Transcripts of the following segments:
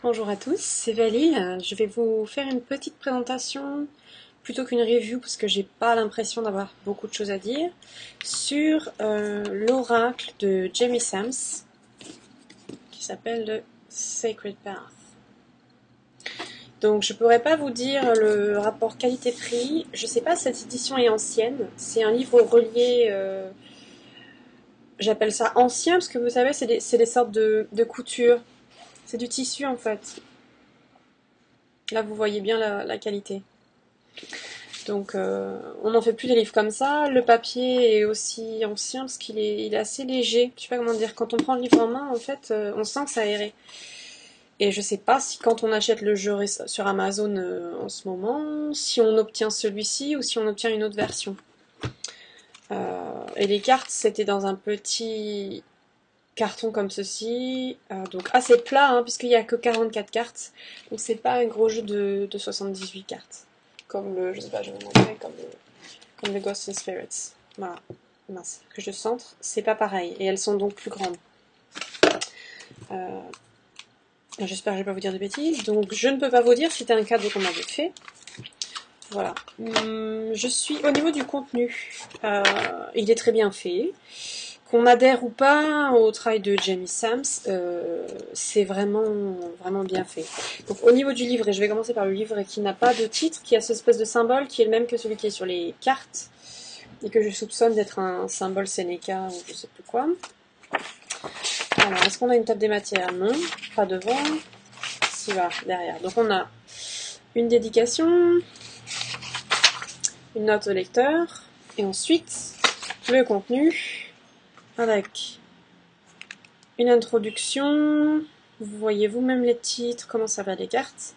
Bonjour à tous, c'est Valil. Je vais vous faire une petite présentation plutôt qu'une review parce que j'ai pas l'impression d'avoir beaucoup de choses à dire sur l'oracle de Jamie Sams qui s'appelle le Sacred Path. Donc je pourrais pas vous dire le rapport qualité-prix. Je sais pas si cette édition est ancienne. C'est un livre relié. J'appelle ça ancien parce que vous savez c'est des sortes de coutures. C'est du tissu en fait. Là vous voyez bien la qualité. Donc on n'en fait plus des livres comme ça. Le papier est aussi ancien parce qu'il est assez léger. Je sais pas comment dire. Quand on prend le livre en main, en fait, on sent que ça aéré. Et je sais pas si quand on achète le jeu sur Amazon en ce moment, si on obtient celui-ci ou si on obtient une autre version. Et les cartes, c'était dans un petit carton comme ceci, donc assez plat, hein, puisqu'il n'y a que 44 cartes. Donc c'est pas un gros jeu de 78 cartes. Comme le, je sais pas, je vais vous montrer, comme le Ghosts and Spirits. Voilà, mince, que je centre, c'est pas pareil, et elles sont donc plus grandes. J'espère que je vais pas vous dire de bêtises, donc je ne peux pas vous dire si c'était un cadeau qu'on m'avait fait. Voilà. Je suis au niveau du contenu, il est très bien fait. Qu'on adhère ou pas au travail de Jamie Sams, c'est vraiment bien fait. Donc au niveau du livret, je vais commencer par le livret qui n'a pas de titre, qui a cette espèce de symbole qui est le même que celui qui est sur les cartes, et que je soupçonne d'être un symbole Seneca ou je sais plus quoi. Alors, est-ce qu'on a une table des matières? Non, pas devant. Si, voilà, derrière. Donc on a une dédication, une note au lecteur, et ensuite le contenu avec une introduction, vous voyez vous-même les titres, comment ça va les cartes,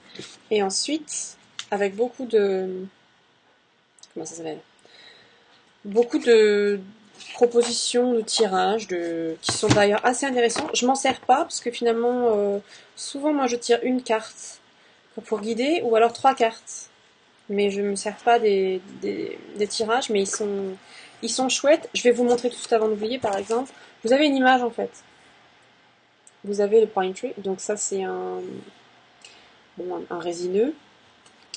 et ensuite, avec beaucoup de... comment ça s'appelle? Beaucoup de propositions de tirages, qui sont d'ailleurs assez intéressants. Je m'en sers pas, parce que finalement, souvent moi je tire une carte pour guider, ou alors 3 cartes. Mais je ne me sers pas des tirages, mais ils sont chouettes. Je vais vous montrer tout avant d'oublier, par exemple. Vous avez une image en fait. Vous avez le pointry, donc ça c'est un résineux.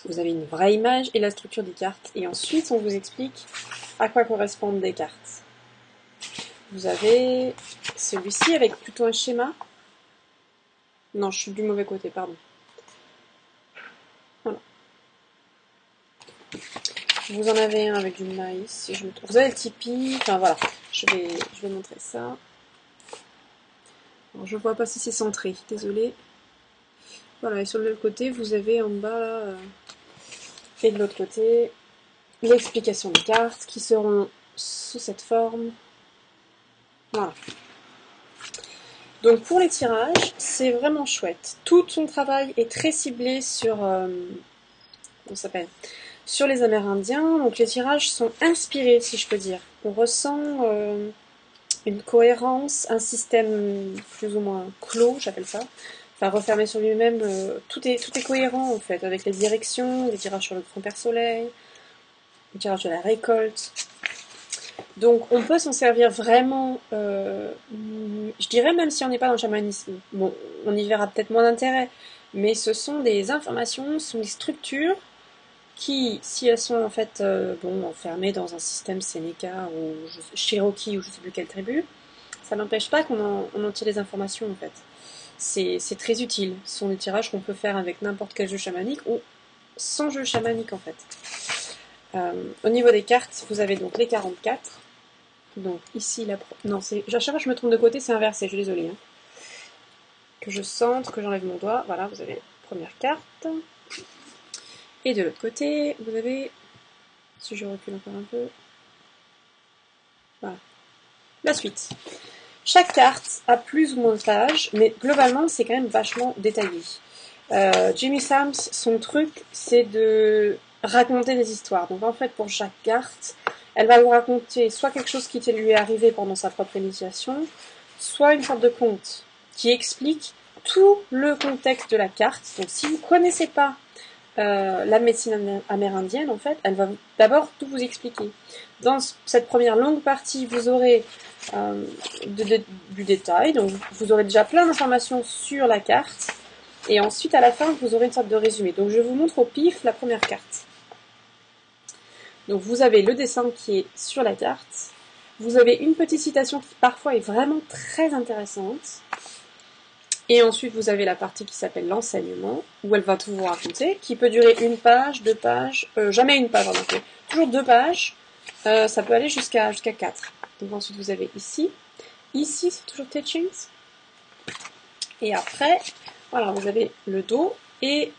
Vous avez une vraie image et la structure des cartes. Et ensuite, on vous explique à quoi correspondent des cartes. Vous avez celui-ci avec plutôt un schéma. Non, je suis du mauvais côté, pardon. Voilà. Vous en avez un avec du maïs, si je me trompe. Vous avez le tipi, enfin voilà. Je vais montrer ça. Alors, je vois pas si c'est centré, désolé. Voilà, et sur le côté, vous avez en bas, là, et de l'autre côté, l'explication des cartes qui seront sous cette forme. Voilà. Donc pour les tirages, c'est vraiment chouette. Tout son travail est très ciblé sur, comment ça s'appelle, sur les Amérindiens. Donc les tirages sont inspirés, si je peux dire. On ressent une cohérence, un système plus ou moins clos, j'appelle ça. Enfin, refermé sur lui-même, tout est cohérent en fait, avec les directions, les tirages sur le grand père soleil, les tirages de la récolte. Donc on peut s'en servir vraiment, je dirais même si on n'est pas dans le chamanisme. Bon, on y verra peut-être moins d'intérêt, mais ce sont des informations, ce sont des structures qui, si elles sont en fait enfermées dans un système Seneca ou Cherokee ou je ne sais plus quelle tribu, ça n'empêche pas qu'on en tire des informations en fait. C'est très utile. Ce sont des tirages qu'on peut faire avec n'importe quel jeu chamanique ou sans jeu chamanique en fait. Au niveau des cartes, vous avez donc les 44. Donc ici, non, c'est... à chaque fois que je me trompe de côté, c'est inversé, je suis désolée. Hein. Que je centre, que j'enlève mon doigt. Voilà, vous avez la première carte. Et de l'autre côté, vous avez... Si je recule encore un peu... Voilà. La suite. Chaque carte a plus ou moins de pages, mais globalement, c'est quand même vachement détaillé. Jamie Sams, son truc, c'est de raconter des histoires. Donc en fait, pour chaque carte, elle va vous raconter soit quelque chose qui lui est arrivé pendant sa propre initiation, soit une sorte de conte qui explique tout le contexte de la carte. Donc si vous ne connaissez pas la médecine amérindienne, en fait, elle va d'abord tout vous expliquer. Dans cette première longue partie, vous aurez du détail, donc vous aurez déjà plein d'informations sur la carte. Et ensuite, à la fin, vous aurez une sorte de résumé. Donc, je vous montre au pif la première carte. Donc, vous avez le dessin qui est sur la carte. Vous avez une petite citation qui, parfois, est vraiment très intéressante. Et ensuite, vous avez la partie qui s'appelle l'enseignement, où elle va tout vous raconter, qui peut durer 1 page, 2 pages, jamais 1 page, remarquez. Toujours 2 pages, ça peut aller jusqu'à 4. Donc ensuite, vous avez ici. Ici, c'est toujours teachings. Et après, voilà, vous avez le dos et...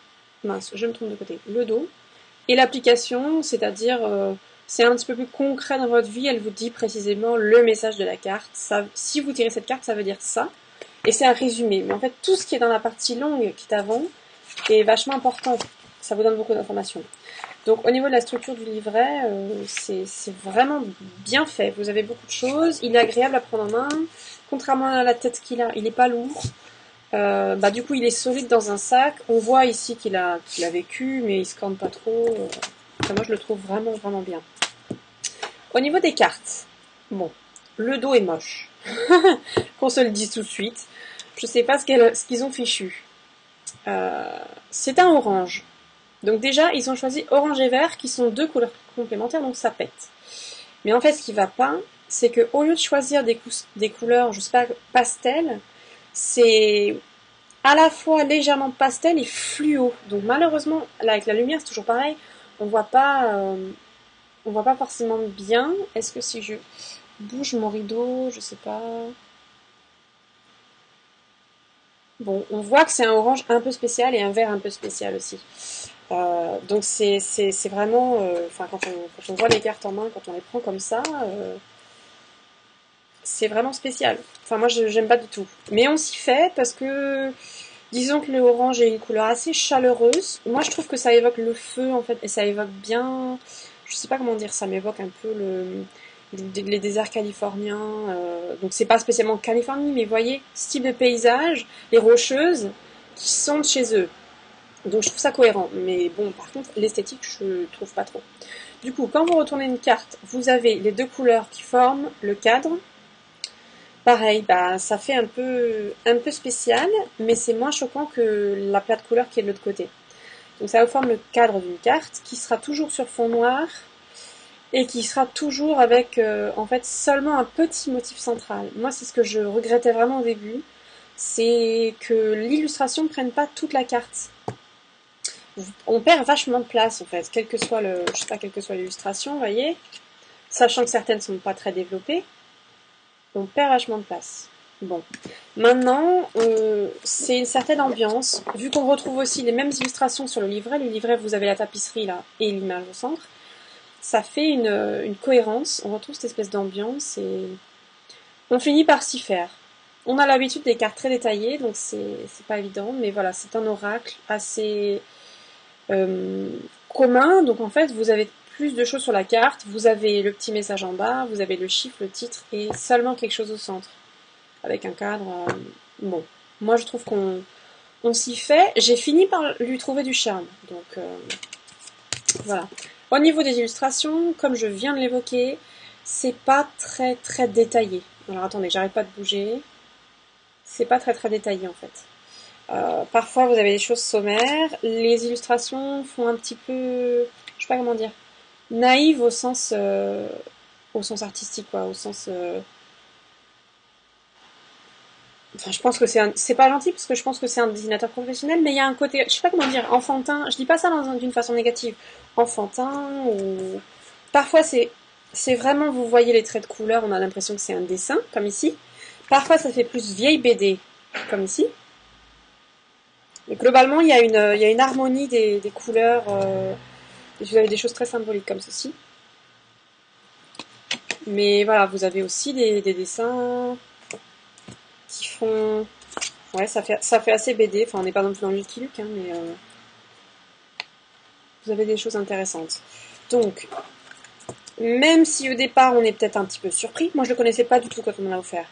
Mince, je me trompe de côté. Le dos. Et l'application, c'est-à-dire... c'est un petit peu plus concret dans votre vie. Elle vous dit précisément le message de la carte. Ça, si vous tirez cette carte, ça veut dire ça. Et c'est un résumé. Mais en fait, tout ce qui est dans la partie longue qui est avant est vachement important. Ça vous donne beaucoup d'informations. Donc au niveau de la structure du livret, c'est vraiment bien fait. Vous avez beaucoup de choses. Il est agréable à prendre en main. Contrairement à la tête qu'il a, il n'est pas lourd. Du coup, il est solide dans un sac. On voit ici qu'il a vécu, mais il se corne pas trop. Moi, je le trouve vraiment, vraiment bien. Au niveau des cartes, bon, le dos est moche. Qu'on se le dise tout de suite. Je sais pas ce qu'ils ont fichu. C'est un orange. Donc déjà, ils ont choisi orange et vert, qui sont 2 couleurs complémentaires, donc ça pète. Mais en fait, ce qui va pas, c'est que au lieu de choisir des couleurs, je sais pas, pastel, c'est à la fois légèrement pastel et fluo. Donc malheureusement, là avec la lumière, c'est toujours pareil, on voit pas forcément bien. Est-ce que si je bouge mon rideau, je sais pas. Bon, on voit que c'est un orange un peu spécial et un vert un peu spécial aussi. Donc c'est vraiment, quand on voit les cartes en main, quand on les prend comme ça, c'est vraiment spécial. Enfin moi j'aime pas du tout. Mais on s'y fait parce que disons que le orange est une couleur assez chaleureuse. Moi je trouve que ça évoque le feu en fait et ça évoque bien, je sais pas comment dire, ça m'évoque un peu les déserts californiens. Donc c'est pas spécialement Californie, mais vous voyez, ce type de paysage, les rocheuses qui sont de chez eux. Donc je trouve ça cohérent, mais bon, par contre, l'esthétique, je trouve pas trop. Du coup, quand vous retournez une carte, vous avez les 2 couleurs qui forment le cadre. Pareil, ça fait un peu spécial, mais c'est moins choquant que la plate couleur qui est de l'autre côté. Donc ça vous forme le cadre d'une carte, qui sera toujours sur fond noir, et qui sera toujours avec, en fait, seulement un petit motif central. Moi, c'est ce que je regrettais vraiment au début, c'est que l'illustration ne prenne pas toute la carte. On perd vachement de place en fait, quel que soit l'illustration, vous voyez, sachant que certaines sont pas très développées, on perd vachement de place. Bon, maintenant, c'est une certaine ambiance, vu qu'on retrouve aussi les mêmes illustrations sur le livret, vous avez la tapisserie là et l'image au centre, ça fait une cohérence, on retrouve cette espèce d'ambiance et on finit par s'y faire. On a l'habitude des cartes très détaillées, donc c'est pas évident, mais voilà, c'est un oracle assez commun, donc en fait vous avez plus de choses sur la carte, vous avez le petit message en bas, vous avez le chiffre, le titre et seulement quelque chose au centre avec un cadre. Bon, moi je trouve qu'on s'y fait. J'ai fini par lui trouver du charme, donc voilà. Au niveau des illustrations, comme je viens de l'évoquer, c'est pas très très détaillé. Alors attendez, j'arrête pas de bouger. C'est pas très très détaillé en fait. Parfois vous avez des choses sommaires, les illustrations font un petit peu, je sais pas comment dire, naïve au sens artistique quoi, au sens enfin je pense que c'est pas gentil parce que je pense que c'est un dessinateur professionnel, mais il y a un côté, je sais pas comment dire, enfantin, je dis pas ça d'une façon négative, enfantin ou parfois c'est vraiment, vous voyez les traits de couleur, on a l'impression que c'est un dessin comme ici. Parfois ça fait plus vieille BD comme ici. Et globalement, il y a une harmonie des couleurs. Vous avez des choses très symboliques comme ceci. Mais voilà, vous avez aussi des dessins qui font... Ouais, ça fait assez BD. Enfin, on n'est pas non plus dans le Lucky Luke, hein, mais vous avez des choses intéressantes. Donc, même si au départ, on est peut-être un petit peu surpris, moi je le connaissais pas du tout quand on me l'a offert,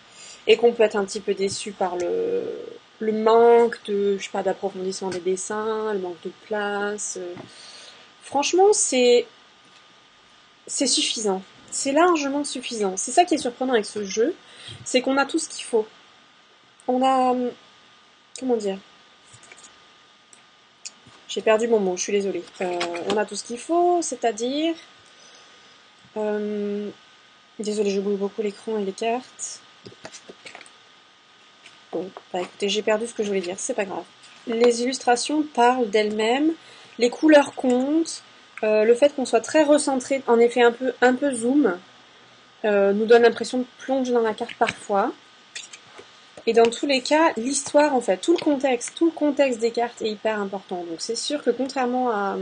et qu'on peut être un petit peu déçu par le manque de, je sais pas, d'approfondissement des dessins, le manque de place. Franchement, c'est suffisant. C'est largement suffisant. C'est ça qui est surprenant avec ce jeu, c'est qu'on a tout ce qu'il faut. On a... Comment dire ? J'ai perdu mon mot, je suis désolée. On a tout ce qu'il faut, c'est-à-dire... Désolée, je bouge beaucoup l'écran et les cartes. Bon, bah écoutez, j'ai perdu ce que je voulais dire, c'est pas grave. Les illustrations parlent d'elles-mêmes, les couleurs comptent, le fait qu'on soit très recentré, en effet un peu zoom, nous donne l'impression de plonger dans la carte parfois. Et dans tous les cas, l'histoire, en fait, tout le contexte des cartes est hyper important. Donc c'est sûr que contrairement à,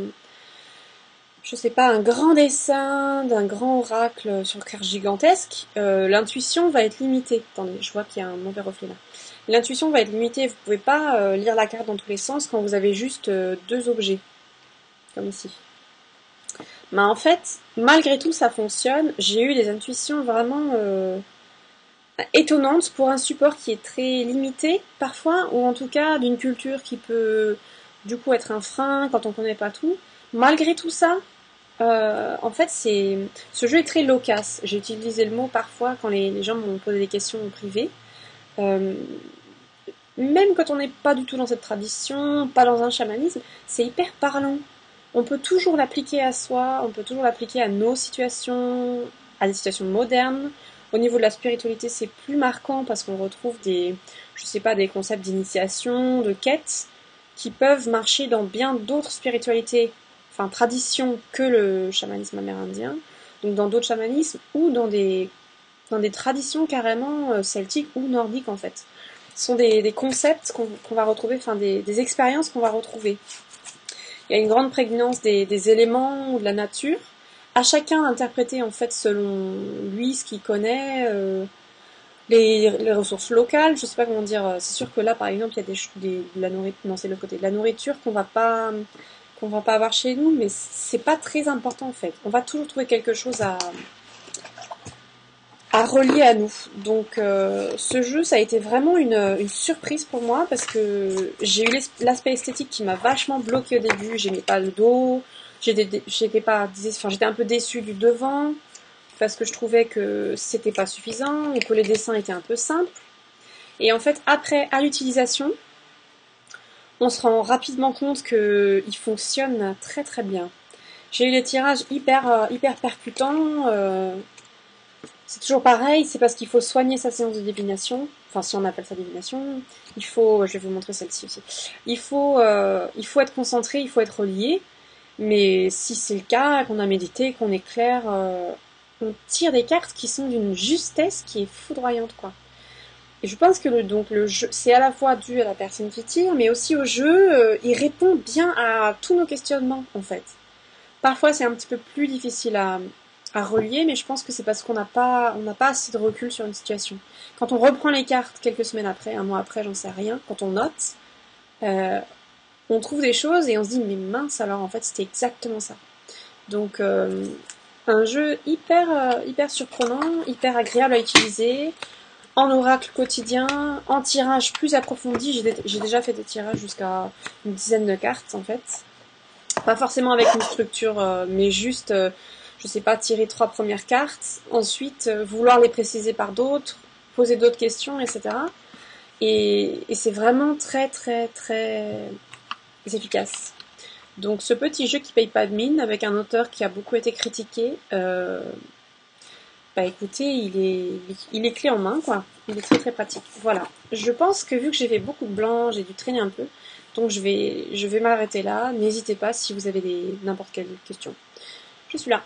je sais pas, un grand dessin d'un grand oracle sur carte gigantesque, l'intuition va être limitée. Attendez, je vois qu'il y a un mauvais reflet là. L'intuition va être limitée, vous pouvez pas lire la carte dans tous les sens quand vous avez juste deux objets, comme ici. Mais en fait, malgré tout, ça fonctionne. J'ai eu des intuitions vraiment étonnantes pour un support qui est très limité, parfois, ou en tout cas d'une culture qui peut du coup être un frein quand on connaît pas tout. Malgré tout ça, en fait, ce jeu est très loquace. J'ai utilisé le mot parfois quand les gens m'ont posé des questions en privé. Même quand on n'est pas du tout dans cette tradition, pas dans un chamanisme, c'est hyper parlant. On peut toujours l'appliquer à soi, on peut toujours l'appliquer à nos situations, à des situations modernes. Au niveau de la spiritualité, c'est plus marquant parce qu'on retrouve des concepts d'initiation, de quête, qui peuvent marcher dans bien d'autres spiritualités, enfin traditions que le chamanisme amérindien, donc dans d'autres chamanismes ou dans des traditions carrément celtiques ou nordiques en fait. Ce sont des concepts qu'on va retrouver, enfin des expériences qu'on va retrouver. Il y a une grande prégnance des éléments ou de la nature, à chacun d'interpréter en fait selon lui ce qu'il connaît, les ressources locales, je sais pas comment dire, c'est sûr que là par exemple il y a de la nourriture, non c'est l'autre côté, de la nourriture qu'on va pas avoir chez nous, mais c'est pas très important en fait. On va toujours trouver quelque chose à relier à nous. Donc ce jeu, ça a été vraiment une surprise pour moi parce que j'ai eu l'aspect esthétique qui m'a vachement bloqué au début. J'aimais pas le dos, j'étais un peu déçue du devant parce que je trouvais que c'était pas suffisant ou que les dessins étaient un peu simples. Et en fait, après, à l'utilisation, on se rend rapidement compte que il fonctionne très très bien. J'ai eu des tirages hyper percutants. C'est toujours pareil, c'est parce qu'il faut soigner sa séance de divination, enfin si on appelle ça divination, je vais vous montrer celle-ci aussi, il faut être concentré, il faut être relié, mais si c'est le cas, qu'on a médité, qu'on est clair, on tire des cartes qui sont d'une justesse qui est foudroyante, quoi. Et je pense que le jeu, c'est à la fois dû à la personne qui tire, mais aussi au jeu, il répond bien à tous nos questionnements, en fait. Parfois c'est un petit peu plus difficile à relier, mais je pense que c'est parce qu'on n'a pas assez de recul sur une situation. Quand on reprend les cartes quelques semaines après, un mois après, j'en sais rien, quand on note, on trouve des choses et on se dit mais mince alors en fait c'était exactement ça. Donc un jeu hyper surprenant, hyper agréable à utiliser, en oracle quotidien, en tirage plus approfondi, j'ai déjà fait des tirages jusqu'à une dizaine de cartes en fait. Pas forcément avec une structure, mais juste je sais pas, tirer 3 premières cartes, ensuite vouloir les préciser par d'autres, poser d'autres questions, etc. Et c'est vraiment très efficace. Donc ce petit jeu qui paye pas de mine, avec un auteur qui a beaucoup été critiqué, bah écoutez, il est clé en main, quoi. Il est très pratique. Voilà. Je pense que vu que j'ai fait beaucoup de blanc, j'ai dû traîner un peu, donc je vais m'arrêter là. N'hésitez pas si vous avez n'importe quelle question. Je suis là.